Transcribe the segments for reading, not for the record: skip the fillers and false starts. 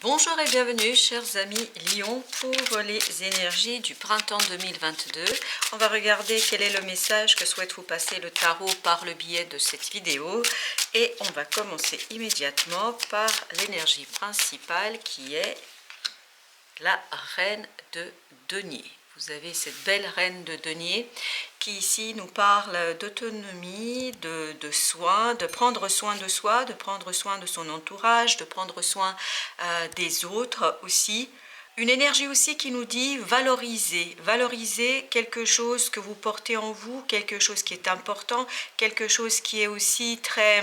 Bonjour et bienvenue chers amis Lion pour les énergies du printemps 2022. On va regarder quel est le message que souhaite vous passer le tarot par le biais de cette vidéo. Et on va commencer immédiatement par l'énergie principale qui est la reine de denier. Vous avez cette belle reine de denier qui ici nous parle d'autonomie, de soin, de prendre soin de soi, de prendre soin de son entourage, de prendre soin des autres aussi. Une énergie aussi qui nous dit valoriser quelque chose que vous portez en vous, quelque chose qui est important, quelque chose qui est aussi très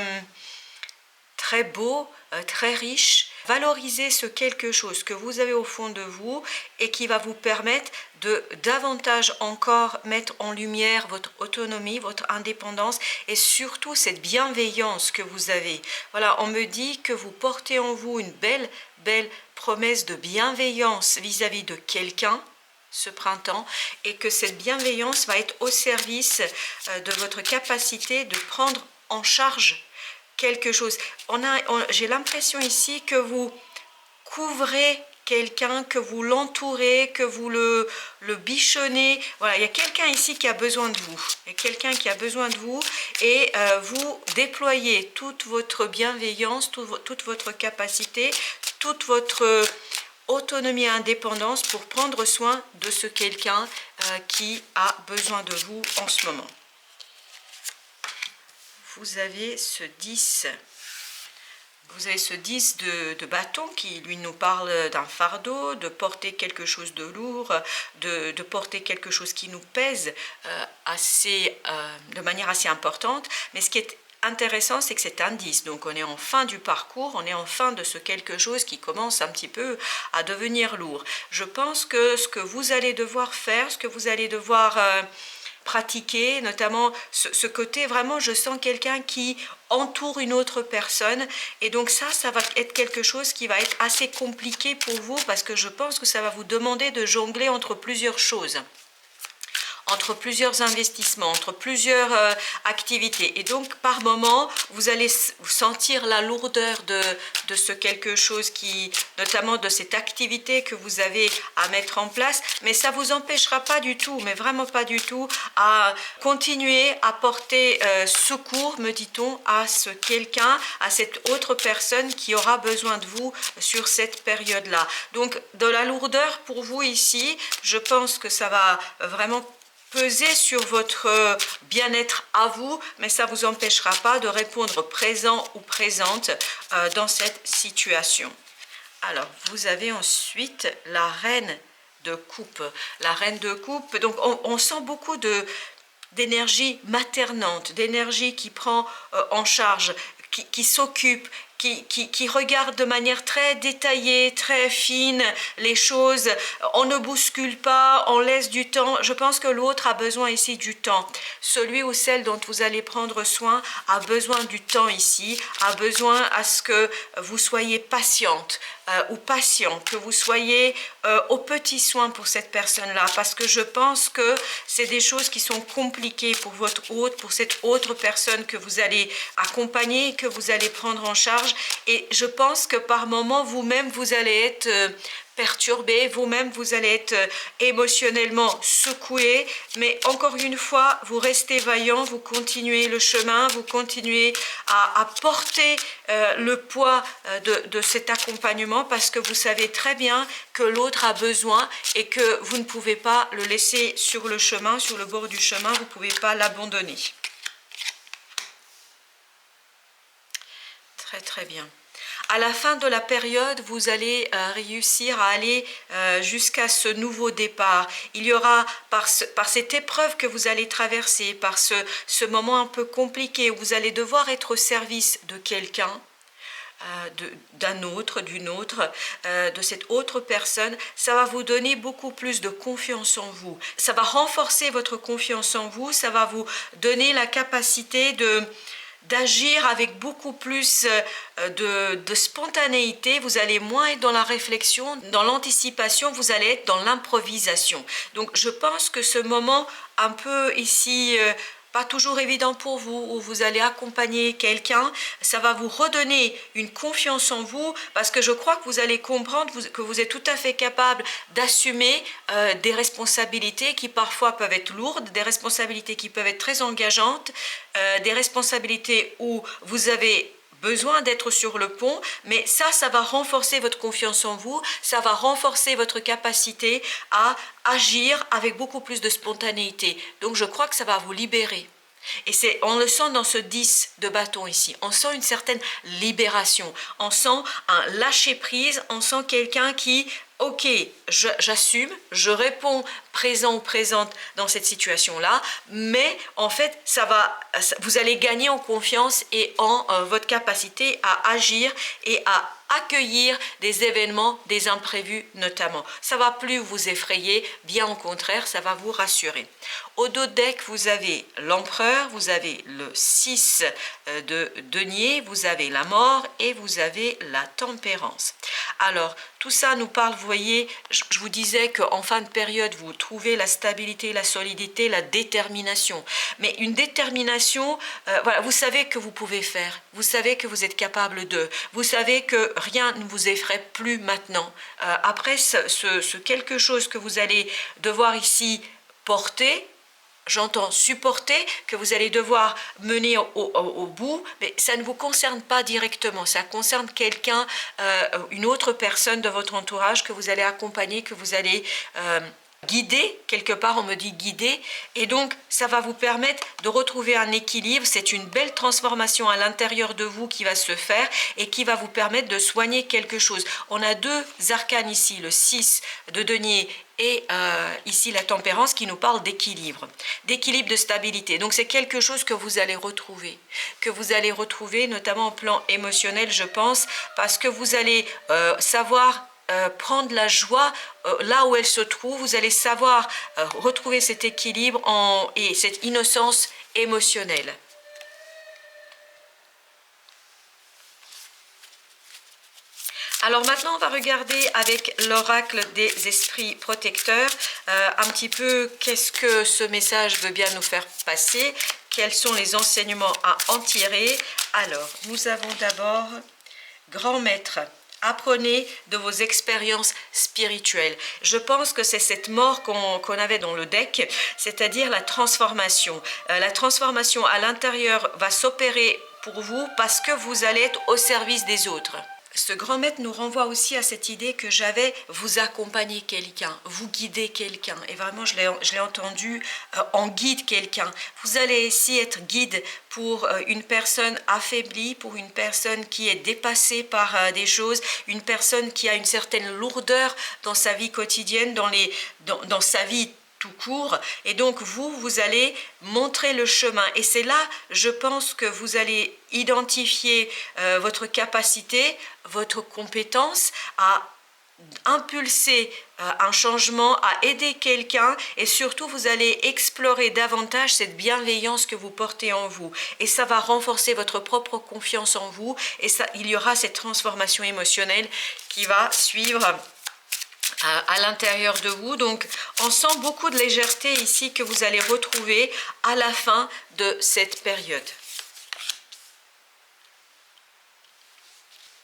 beau, très riche. Valorisez ce quelque chose que vous avez au fond de vous et qui va vous permettre de davantage encore mettre en lumière votre autonomie, votre indépendance et surtout cette bienveillance que vous avez. Voilà, on me dit que vous portez en vous une belle promesse de bienveillance vis-à-vis de quelqu'un ce printemps et que cette bienveillance va être au service de votre capacité de prendre en charge quelque chose. J'ai l'impression ici que vous couvrez quelqu'un, que vous l'entourez, que vous le bichonnez. Voilà, il y a quelqu'un ici qui a besoin de vous. Il y a quelqu'un qui a besoin de vous et vous déployez toute votre bienveillance, toute votre capacité, toute votre autonomie et indépendance pour prendre soin de ce quelqu'un qui a besoin de vous en ce moment. Vous avez ce 10. Vous avez ce 10 de bâton qui lui nous parle d'un fardeau, de porter quelque chose de lourd, de porter quelque chose qui nous pèse de manière assez importante. Mais ce qui est intéressant, c'est que c'est un 10. Donc on est en fin du parcours, on est en fin de ce quelque chose qui commence un petit peu à devenir lourd. Je pense que ce que vous allez devoir faire, ce que vous allez devoir pratiquer, notamment ce côté vraiment, je sens quelqu'un qui entoure une autre personne et donc ça va être quelque chose qui va être assez compliqué pour vous parce que je pense que ça va vous demander de jongler entre plusieurs choses, entre plusieurs investissements, entre plusieurs activités. Et donc, par moment, vous allez sentir la lourdeur de ce quelque chose qui, notamment de cette activité que vous avez à mettre en place, mais ça ne vous empêchera pas du tout, mais vraiment pas du tout, à continuer à porter secours, me dit-on, à ce quelqu'un, à cette autre personne qui aura besoin de vous sur cette période-là. Donc, de la lourdeur pour vous ici, je pense que ça va vraiment peser sur votre bien-être à vous, mais ça ne vous empêchera pas de répondre présent ou présente dans cette situation. Alors, vous avez ensuite la reine de coupe. La reine de coupe, donc on sent beaucoup d'énergie maternante, d'énergie qui prend en charge, qui s'occupe, qui regarde de manière très détaillée, très fine les choses. On ne bouscule pas, on laisse du temps. Je pense que l'autre a besoin ici du temps. Celui ou celle dont vous allez prendre soin a besoin du temps ici, a besoin à ce que vous soyez patiente ou patient, que vous soyez au petit soin pour cette personne-là, parce que je pense que c'est des choses qui sont compliquées pour votre hôte, pour cette autre personne que vous allez accompagner, que vous allez prendre en charge. Et je pense que par moment, vous-même, vous allez être perturbé, vous-même, vous allez être émotionnellement secoué. Mais encore une fois, vous restez vaillant, vous continuez le chemin, vous continuez à porter le poids de cet accompagnement parce que vous savez très bien que l'autre a besoin et que vous ne pouvez pas le laisser sur le chemin, sur le bord du chemin, vous ne pouvez pas l'abandonner. Très très bien. À la fin de la période, vous allez réussir à aller jusqu'à ce nouveau départ. Il y aura, par cette épreuve que vous allez traverser, par ce moment un peu compliqué où vous allez devoir être au service de quelqu'un, d'un autre, d'une autre, de cette autre personne, ça va vous donner beaucoup plus de confiance en vous. Ça va renforcer votre confiance en vous, ça va vous donner la capacité d'agir avec beaucoup plus de spontanéité. Vous allez moins être dans la réflexion, dans l'anticipation, vous allez être dans l'improvisation. Donc je pense que ce moment un peu ici pas toujours évident pour vous, où vous allez accompagner quelqu'un, ça va vous redonner une confiance en vous, parce que je crois que vous allez comprendre que vous êtes tout à fait capable d'assumer des responsabilités qui parfois peuvent être lourdes, des responsabilités qui peuvent être très engageantes, des responsabilités où vous avez besoin d'être sur le pont, mais ça va renforcer votre confiance en vous, ça va renforcer votre capacité à agir avec beaucoup plus de spontanéité. Donc je crois que ça va vous libérer. Et on le sent dans ce 10 de bâton ici, on sent une certaine libération, on sent un lâcher prise, on sent quelqu'un qui, ok, j'assume, je réponds présent ou présente dans cette situation-là, mais en fait, vous allez gagner en confiance et en votre capacité à agir et à accueillir des événements, des imprévus notamment. Ça va plus vous effrayer, bien au contraire, ça va vous rassurer. Au dos de deck, vous avez l'empereur, vous avez le 6 de denier, vous avez la mort et vous avez la tempérance. Alors, tout ça nous parle, vous voyez, je vous disais qu'en fin de période, vous trouvez la stabilité, la solidité, la détermination. Mais une détermination, voilà, vous savez que vous pouvez faire, vous savez que vous êtes capable de, vous savez que rien ne vous effraie plus maintenant. Après, ce quelque chose que vous allez devoir ici porter, j'entends supporter, que vous allez devoir mener au bout, mais ça ne vous concerne pas directement, ça concerne quelqu'un, une autre personne de votre entourage que vous allez accompagner, que vous allez guider, quelque part on me dit guider, et donc ça va vous permettre de retrouver un équilibre. C'est une belle transformation à l'intérieur de vous qui va se faire et qui va vous permettre de soigner quelque chose. On a deux arcanes ici, le 6 de denier et ici la tempérance, qui nous parle d'équilibre, de stabilité. Donc c'est quelque chose que vous allez retrouver notamment au plan émotionnel, je pense, parce que vous allez savoir prendre la joie là où elle se trouve, vous allez savoir retrouver cet équilibre et cette innocence émotionnelle. Alors maintenant, on va regarder avec l'oracle des esprits protecteurs un petit peu qu'est-ce que ce message veut bien nous faire passer, quels sont les enseignements à en tirer. Alors, nous avons d'abord Grand Maître. Apprenez de vos expériences spirituelles. Je pense que c'est cette mort qu'on avait dans le deck, c'est-à-dire la transformation. La transformation à l'intérieur va s'opérer pour vous parce que vous allez être au service des autres. Ce grand maître nous renvoie aussi à cette idée que j'avais, vous accompagner quelqu'un, vous guider quelqu'un. Et vraiment, je l'ai entendu, en guide quelqu'un. Vous allez ici être guide pour une personne affaiblie, pour une personne qui est dépassée par des choses, une personne qui a une certaine lourdeur dans sa vie quotidienne, dans sa vie tout court, et donc vous allez montrer le chemin, et c'est là, je pense, que vous allez identifier votre capacité, votre compétence à impulser un changement, à aider quelqu'un, et surtout vous allez explorer davantage cette bienveillance que vous portez en vous, et ça va renforcer votre propre confiance en vous, et il y aura cette transformation émotionnelle qui va suivre à l'intérieur de vous. Donc on sent beaucoup de légèreté ici que vous allez retrouver à la fin de cette période.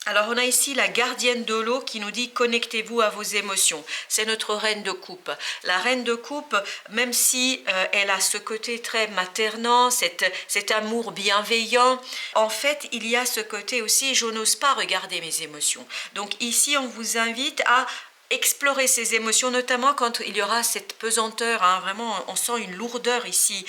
Alors on a ici la gardienne de l'eau qui nous dit connectez-vous à vos émotions. C'est notre reine de coupe. La reine de coupe, même si elle a ce côté très maternant, cet amour bienveillant, en fait il y a ce côté aussi, je n'ose pas regarder mes émotions. Donc ici on vous invite à explorer ces émotions, notamment quand il y aura cette pesanteur, hein, vraiment on sent une lourdeur ici,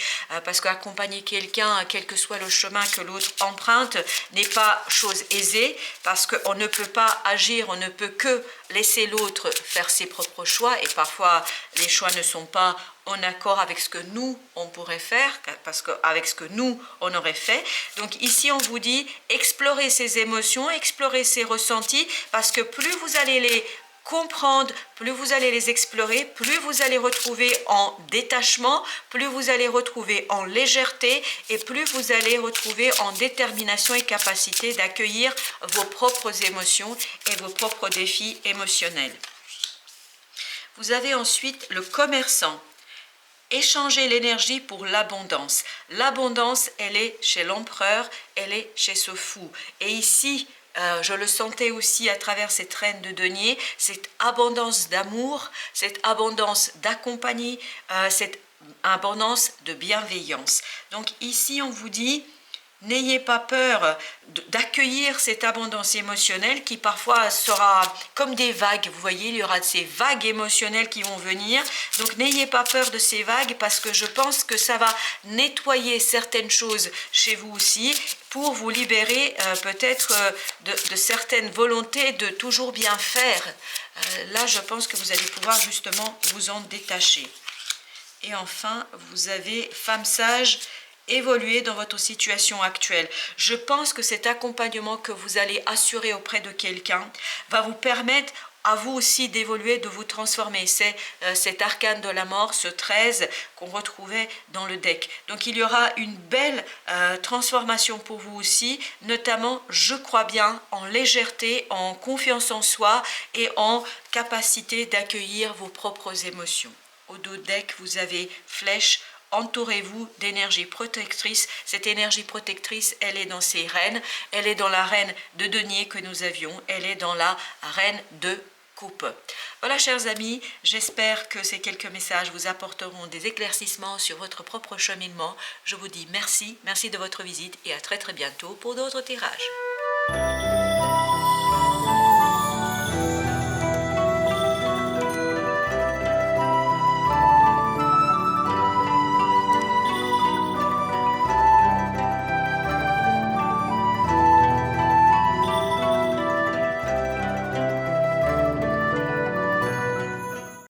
parce qu'accompagner quelqu'un, quel que soit le chemin que l'autre emprunte, n'est pas chose aisée, parce qu'on ne peut pas agir, on ne peut que laisser l'autre faire ses propres choix, et parfois les choix ne sont pas en accord avec ce que nous on pourrait faire, parce qu'avec ce que nous on aurait fait. Donc ici on vous dit explorez ces émotions, explorez ces ressentis, parce que plus vous allez les comprendre, plus vous allez les explorer, plus vous allez retrouver en détachement, plus vous allez retrouver en légèreté, et plus vous allez retrouver en détermination et capacité d'accueillir vos propres émotions et vos propres défis émotionnels. Vous avez ensuite le commerçant. Échangez l'énergie pour l'abondance. L'abondance, elle est chez l'empereur, elle est chez ce fou. Et ici, je le sentais aussi à travers cette reine de denier, cette abondance d'amour, cette abondance d'accompagner, cette abondance de bienveillance. Donc ici, on vous dit, n'ayez pas peur d'accueillir cette abondance émotionnelle qui parfois sera comme des vagues. Vous voyez, il y aura ces vagues émotionnelles qui vont venir. Donc n'ayez pas peur de ces vagues parce que je pense que ça va nettoyer certaines choses chez vous aussi pour vous libérer peut-être de certaines volontés de toujours bien faire. Là, je pense que vous allez pouvoir justement vous en détacher. Et enfin, vous avez femme sage, évoluer dans votre situation actuelle. Je pense que cet accompagnement que vous allez assurer auprès de quelqu'un va vous permettre à vous aussi d'évoluer, de vous transformer. C'est cet arcane de la mort, ce 13 qu'on retrouvait dans le deck. Donc il y aura une belle transformation pour vous aussi, notamment, je crois bien, en légèreté, en confiance en soi et en capacité d'accueillir vos propres émotions. Au dos deck, vous avez flèche. Entourez-vous d'énergie protectrice. Cette énergie protectrice, elle est dans ces reines. Elle est dans la reine de denier que nous avions. Elle est dans la reine de coupe. Voilà, chers amis, j'espère que ces quelques messages vous apporteront des éclaircissements sur votre propre cheminement. Je vous dis merci de votre visite et à très bientôt pour d'autres tirages.